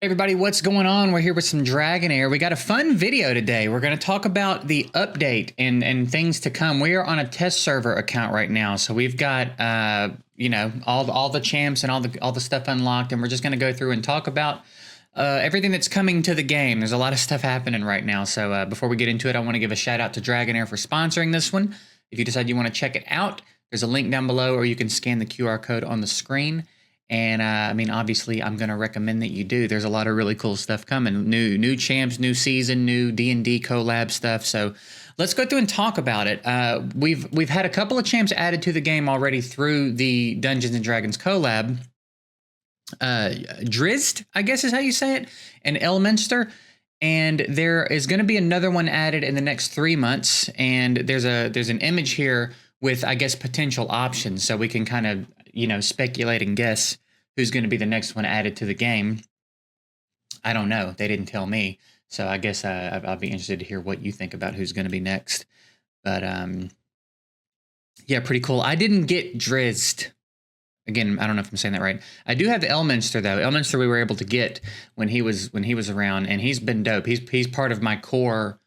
Hey everybody, what's going on? We're here with some Dragonheir. We got a fun video today. We're going to talk about the update and things to come. We are on a test server account right now, so we've got all the champs and all the stuff unlocked, and we're just going to go through and talk about everything that's coming to the game. There's a lot of stuff happening right now, so before we get into it, I want to give a shout out to Dragonheir for sponsoring this one. If you decide you want to check it out, there's a link down below, or you can scan the QR code on the screen. And I mean, obviously, I'm going to recommend that you do. There's a lot of really cool stuff coming. New champs, new season, new D&D collab stuff. So let's go through and talk about it. We've had a couple of champs added to the game already through the Dungeons and Dragons collab. Drizzt, I guess is how you say it, and Elminster. And there is going to be another one added in the next 3 months. And there's an image here with, I guess, potential options, so we can kind of speculate and guess who's going to be the next one added to the game. I don't know. They didn't tell me, so I guess I'll be interested to hear what you think about who's going to be next. But yeah, pretty cool. I didn't get Drizzt. Again, I don't know if I'm saying that right. I do have the Elminster though. Elminster we were able to get when he was around, and he's been dope. He's part of my core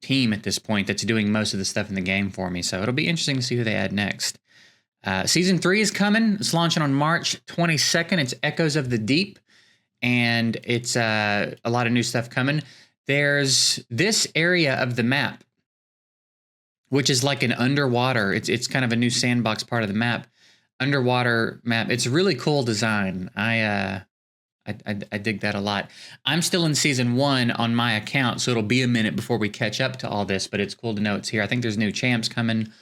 team at this point that's doing most of the stuff in the game for me. So it'll be interesting to see who they add next. Season 3 is coming. It's launching on March 22nd. It's Echoes of the Deep, and it's a lot of new stuff coming. There's this area of the map, which is like an underwater. It's kind of a new sandbox part of the map, underwater map. It's a really cool design. I dig that a lot. I'm still in season 1 on my account, so it'll be a minute before we catch up to all this, but it's cool to know it's here. I think there's new champs coming,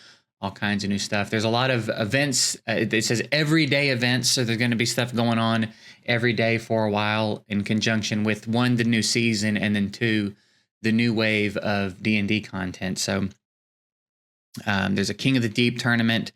all kinds of new stuff. There's a lot of events. It says everyday events, so there's going to be stuff going on every day for a while in conjunction with 1, the new season, and then 2, the new wave of D&D content. So there's a King of the Deep tournament.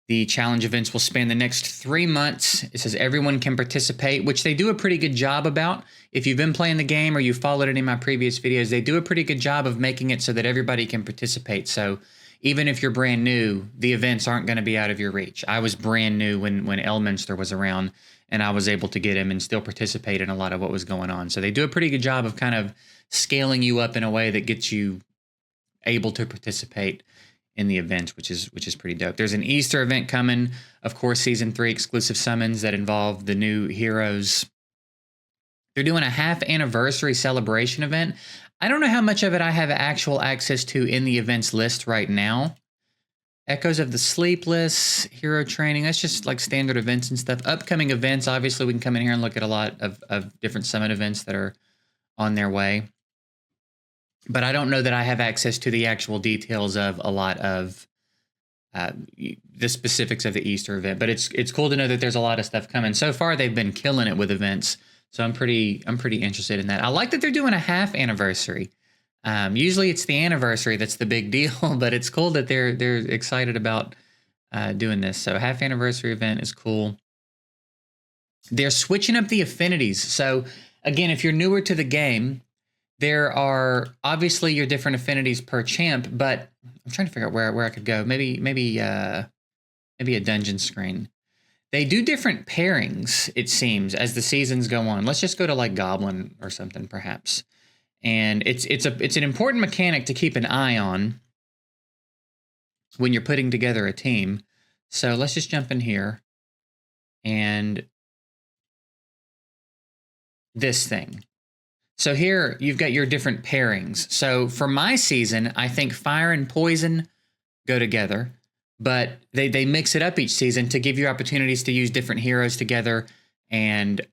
The challenge events will span the next 3 months. It says everyone can participate, which they do a pretty good job about. If you've been playing the game or you followed any of my previous videos, they do a pretty good job of making it so that everybody can participate. So even if you're brand new, the events aren't going to be out of your reach. I was brand new when Elminster was around, and I was able to get him and still participate in a lot of what was going on. So they do a pretty good job of kind of scaling you up in a way that gets you able to participate in the event, which is pretty dope. There's an Easter event coming, of course, season 3 exclusive summons that involve the new heroes. They're doing a half anniversary celebration event. I don't know how much of it I have actual access to in the events list right now. Echoes of the Sleepless, hero training, that's just like standard events and stuff. Upcoming events, obviously we can come in here and look at a lot of different summon events that are on their way. But I don't know that I have access to the actual details of a lot of the specifics of the Easter event. But it's cool to know that there's a lot of stuff coming. So far, they've been killing it with events, so I'm pretty interested in that. I like that they're doing a half anniversary. Usually, it's the anniversary that's the big deal, but it's cool that they're excited about doing this. So half anniversary event is cool. They're switching up the affinities. So again, if you're newer to the game, there are obviously your different affinities per champ, but I'm trying to figure out where I could go. Maybe a dungeon screen. They do different pairings, it seems, as the seasons go on. Let's just go to like Goblin or something, perhaps. And it's an important mechanic to keep an eye on when you're putting together a team. So let's just jump in here and this thing. So here you've got your different pairings. So for my season, I think fire and poison go together, but they mix it up each season to give you opportunities to use different heroes together and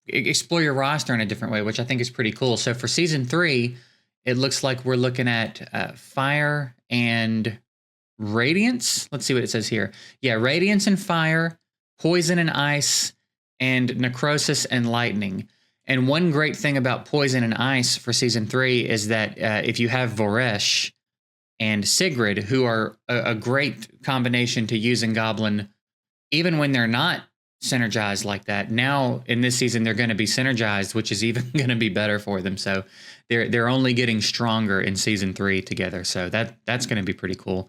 explore your roster in a different way, which I think is pretty cool. So for season 3, it looks like we're looking at fire and radiance. Let's see what it says here. Yeah, radiance and fire, poison and ice, and necrosis and lightning. And one great thing about poison and ice for season 3 is that if you have Voresh and Sigrid, who are a great combination to use in Goblin, even when they're not synergized like that, now in this season they're going to be synergized, which is even going to be better for them. So they're only getting stronger in season 3 together. So that's going to be pretty cool.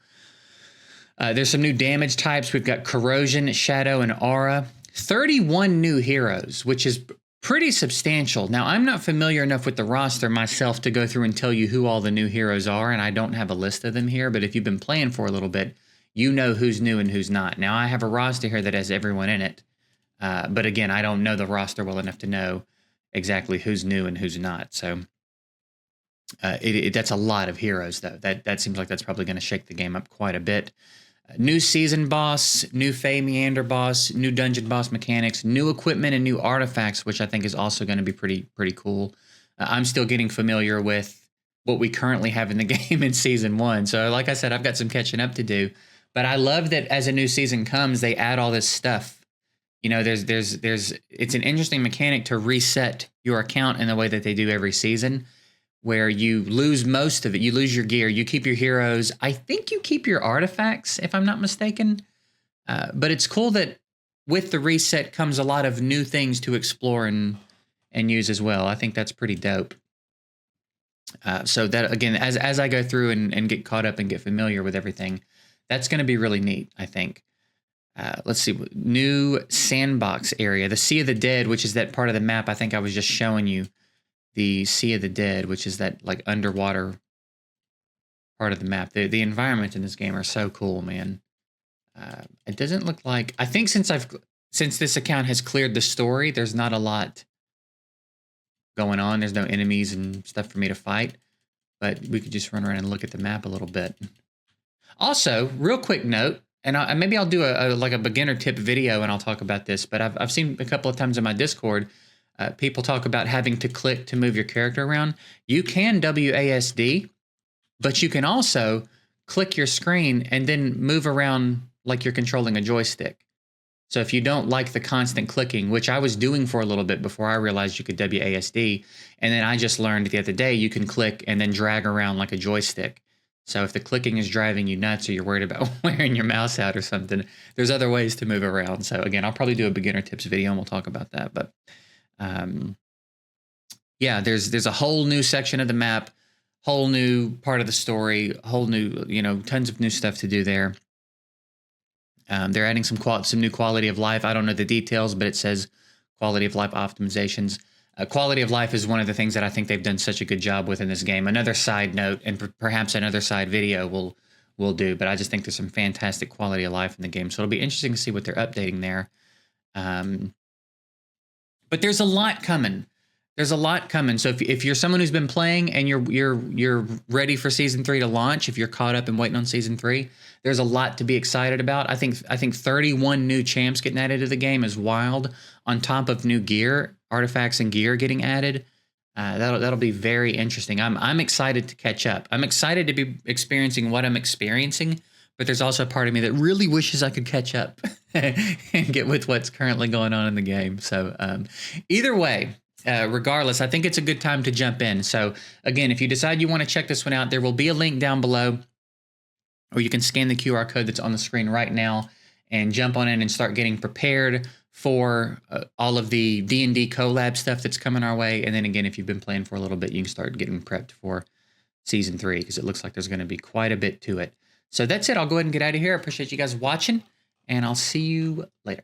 There's some new damage types. We've got corrosion, shadow, and aura. 31 new heroes, which is pretty substantial. Now, I'm not familiar enough with the roster myself to go through and tell you who all the new heroes are, and I don't have a list of them here, but if you've been playing for a little bit, you know who's new and who's not. Now, I have a roster here that has everyone in it, but again, I don't know the roster well enough to know exactly who's new and who's not. So that's a lot of heroes, though. That seems like that's probably going to shake the game up quite a bit. New season boss, new Fey Meander boss, new dungeon boss mechanics, new equipment, and new artifacts, which I think is also going to be pretty cool. I'm still getting familiar with what we currently have in the game in season 1. So, like I said, I've got some catching up to do. But I love that as a new season comes, they add all this stuff. You know, it's an interesting mechanic to reset your account in the way that they do every season, where you lose most of it. You lose your gear. You keep your heroes. I think you keep your artifacts, if I'm not mistaken. But it's cool that with the reset comes a lot of new things to explore and use as well. I think that's pretty dope. So that, again, as I go through and get caught up and get familiar with everything, that's going to be really neat, I think. Let's see. New Sandbox area. The Sea of the Dead, which is that part of the map I think I was just showing you. The Sea of the Dead, which is that like underwater part of the map. The environment in this game are so cool, man. It doesn't look like, I think since this account has cleared the story, there's not a lot going on. There's no enemies and stuff for me to fight, but we could just run around and look at the map a little bit. Also, real quick note, and maybe I'll do a beginner tip video and I'll talk about this, but I've seen a couple of times in my Discord, people talk about having to click to move your character around. You can WASD, but you can also click your screen and then move around like you're controlling a joystick. So if you don't like the constant clicking, which I was doing for a little bit before I realized you could WASD, and then I just learned the other day you can click and then drag around like a joystick. So if the clicking is driving you nuts or you're worried about wearing your mouse out or something, there's other ways to move around. So again, I'll probably do a beginner tips video and we'll talk about that. But yeah, there's a whole new section of the map, whole new part of the story, whole new, tons of new stuff to do there. They're adding some new quality of life. I don't know the details, but it says quality of life optimizations. Quality of life is one of the things that I think they've done such a good job with in this game. Another side note, and perhaps another side video we'll do, but I just think there's some fantastic quality of life in the game. So it'll be interesting to see what they're updating there. But there's a lot coming. There's a lot coming. So if you're someone who's been playing and you're ready for season 3 to launch, if you're caught up and waiting on season 3, there's a lot to be excited about. I think 31 new champs getting added to the game is wild. On top of new gear, artifacts and gear getting added, that'll be very interesting. I'm excited to catch up. I'm excited to be experiencing what I'm experiencing, but there's also a part of me that really wishes I could catch up and get with what's currently going on in the game. So either way, regardless, I think it's a good time to jump in. So again, if you decide you want to check this one out, there will be a link down below, or you can scan the QR code that's on the screen right now and jump on in and start getting prepared for all of the D&D collab stuff that's coming our way. And then again, if you've been playing for a little bit, you can start getting prepped for season 3, because it looks like there's going to be quite a bit to it. So that's it. I'll go ahead and get out of here. I appreciate you guys watching, and I'll see you later.